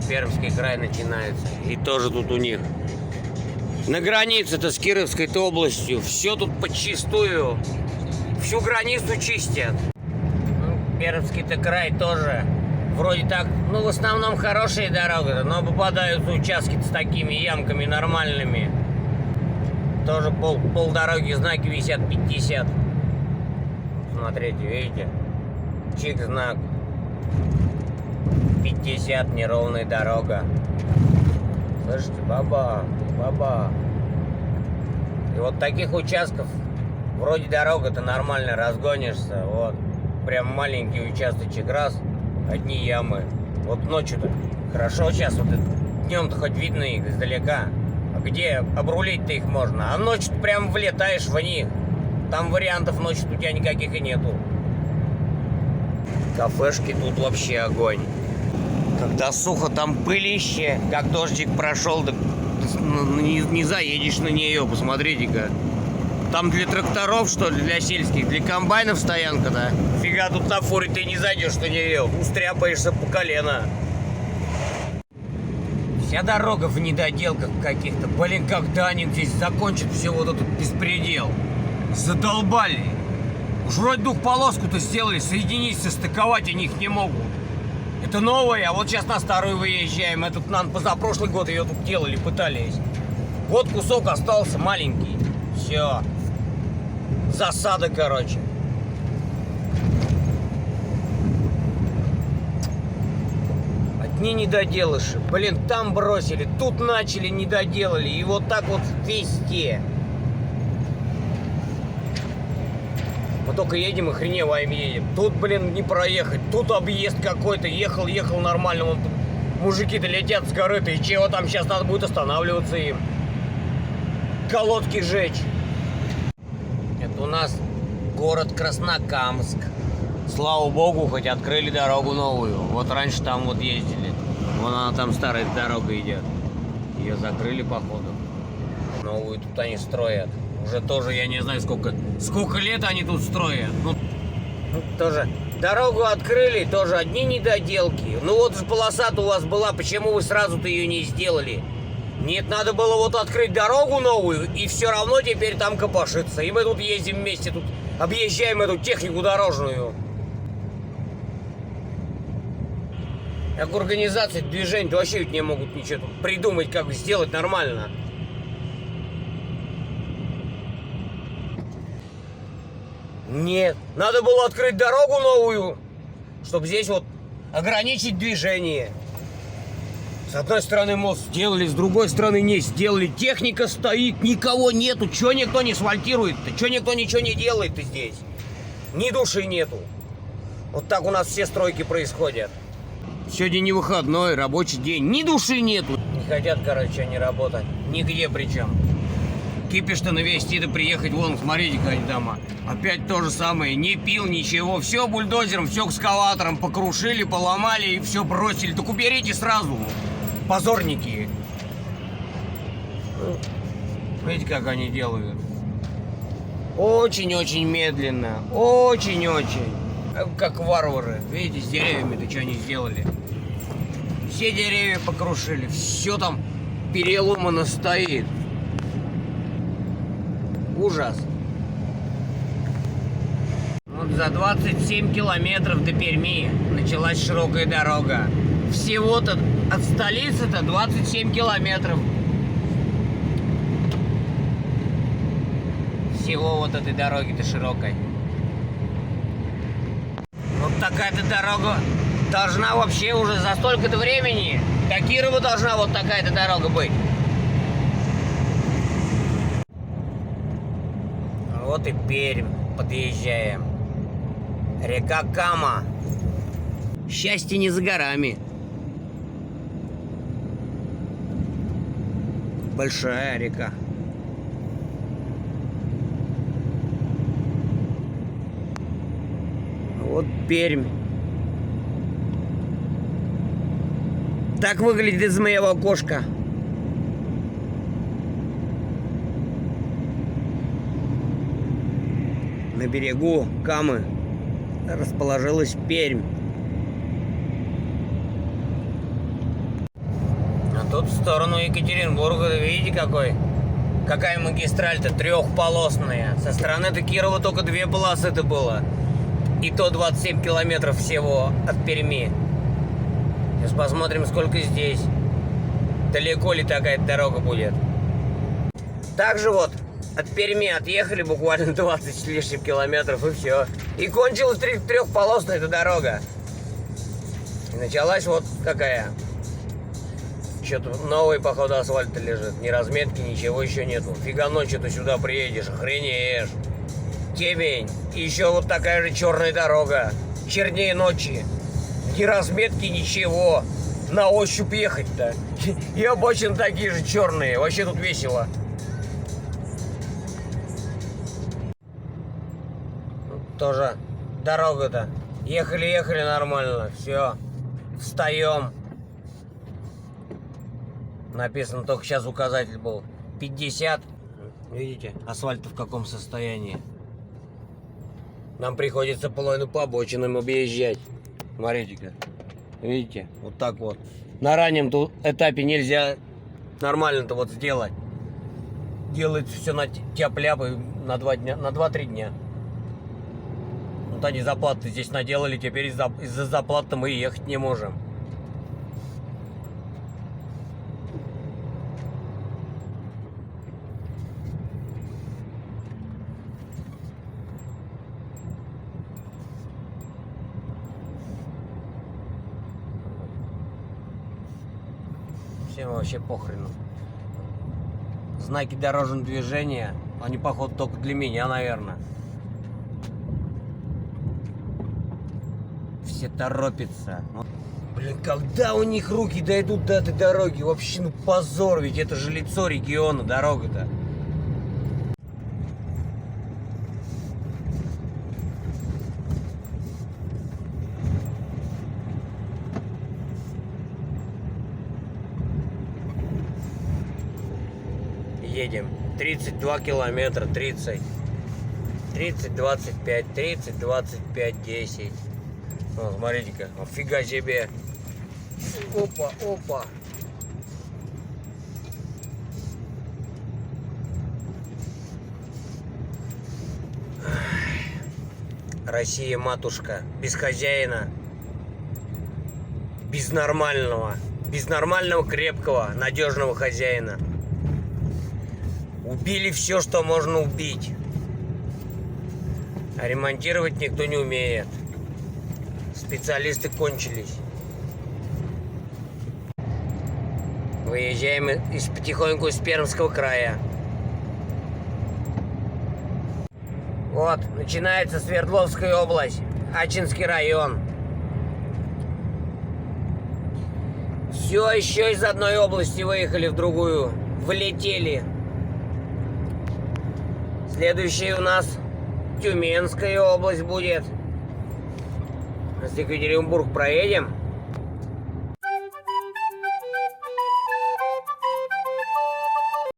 Пермский край начинается. И тоже тут у них на границе-то с Кировской областью. Все тут подчистую. Всю границу чистят. Пермский-то край тоже. Вроде так, ну, в основном хорошие дороги, но попадаются участки с такими ямками нормальными. Тоже полдороги знаки висят 50. Смотрите, видите? Чик знак. 50, неровная дорога. Слышите, баба. И вот таких участков, вроде дорога-то нормально разгонишься, вот. Прям маленький участочек раз, одни ямы. Вот ночью-то хорошо сейчас, вот днем-то хоть видно их издалека. А где обрулить-то их можно? А ночью ты прям влетаешь в них. Там вариантов ночью у тебя никаких и нету. Кафешки тут вообще огонь. Когда сухо, там пылище. Как дождик прошел, так не заедешь на нее. Посмотрите-ка. Там для тракторов, что ли, для сельских, для комбайнов стоянка-то. Фига тут на фуре ты не зайдешь на нее. Устряпаешься по колено. Вся дорога в недоделках каких-то. Блин, когда они здесь закончат все вот этот беспредел? Задолбали. Уж вроде двухполоску-то сделали, соединить, состыковать они их не могут. Это новое, а вот сейчас на старую выезжаем. Этот нам позапрошлый год ее тут делали, пытались. Вот кусок остался маленький. Все. Засада, короче. Одни недоделыши. Блин, там бросили, тут начали, не доделали. И вот так вот везде. Мы только едем и хреневаем едем. Тут, блин, не проехать. Тут объезд какой-то. Ехал нормально. Вон, мужики-то летят с горы-то. И чего там сейчас надо будет останавливаться им? Колодки жечь. Это у нас город Краснокамск. Слава богу, хоть открыли дорогу новую. Вот раньше там вот ездили. Вон она там старая дорога идет. Ее закрыли, походу. Новую тут они строят. Уже тоже, я не знаю, сколько лет они тут строят. Ну, тоже дорогу открыли, тоже одни недоделки. Ну вот же полоса-то у вас была, почему вы сразу-то ее не сделали? Нет, надо было вот открыть дорогу новую, и все равно теперь там копошиться. И мы тут ездим вместе, тут объезжаем эту технику дорожную. Как организация движения вообще ведь не могут ничего тут придумать, как сделать нормально. Нет, надо было открыть дорогу новую, чтобы здесь вот ограничить движение. С одной стороны мост сделали, с другой стороны не сделали. Техника стоит, никого нету. Чего никто не асфальтирует-то? Чего никто ничего не делает-то здесь? Ни души нету. Вот так у нас все стройки происходят. Сегодня не выходной, рабочий день. Ни души нету. Не хотят, короче, они работать. Нигде причем. Кипиш-то навести, да приехать. Вон, смотрите-ка они там. Опять то же самое. Не пил ничего. Все бульдозером, все экскаватором. Покрушили, поломали и все бросили. Так уберите сразу. Позорники. Видите, как они делают? Очень-очень медленно. Очень-очень. Как варвары. Видите, с деревьями-то что они сделали? Все деревья покрушили. Все там переломано стоит. Ужас. Вот за 27 километров до Перми началась широкая дорога. Всего-то от столицы-то 27 километров. Всего вот этой дороги-то широкой. Вот такая-то дорога должна вообще уже за столько-то времени. До Кирова должна вот такая-то дорога быть. Вот и Пермь подъезжаем. Река Кама. Счастье не за горами. Большая река. Вот Пермь. Так выглядит из моего окошка. На берегу Камы расположилась Пермь. Тут в сторону Екатеринбурга, видите, какая магистраль-то трехполосная. Со стороны-то Кирова только 2 полосы-то было. И то 27 километров всего от Перми. Сейчас посмотрим, сколько здесь. Далеко ли такая дорога будет. Также вот от Перми отъехали буквально 20 с лишним километров, и все. И кончилась трехполосная эта дорога. И началась вот какая. Что-то новый, походу, асфальт лежит. Ни разметки, ничего еще нету. Фига ночью ты сюда приедешь, охренеешь. Темень. И еще вот такая же черная дорога. Чернее ночи. Ни разметки, ничего. На ощупь ехать-то. И обочины такие же черные. Вообще тут весело. Тоже дорога-то. Ехали нормально. Все. Встаем. Написано, только сейчас указатель был. 50. Видите, асфальт в каком состоянии. Нам приходится половину по обочинам объезжать. Смотрите-ка. Видите, вот так вот. На раннем этапе нельзя нормально-то вот сделать. Делается все на тяп-ляп на 2-3 дня. Вот они заплаты здесь наделали, теперь из-за заплаты мы ехать не можем. Всем вообще похрену. Знаки дорожного движения, они, походу, только для меня, наверное. Все торопятся. Блин, когда у них руки дойдут до этой дороги? Вообще, ну позор, ведь это же лицо региона, дорога-то. Едем 32 километра, 30, 25, 30, 25, 10. О, смотрите-ка, офига себе. Опа, опа. Россия, матушка, без хозяина, без нормального крепкого, надежного хозяина. Убили все, что можно убить. А ремонтировать никто не умеет. Специалисты кончились. Выезжаем потихоньку из Пермского края. Вот, начинается Свердловская область, Ачинский район. Все, еще из одной области выехали в другую. Влетели. Следующая у нас Тюменская область будет. С Екатеринбург проедем.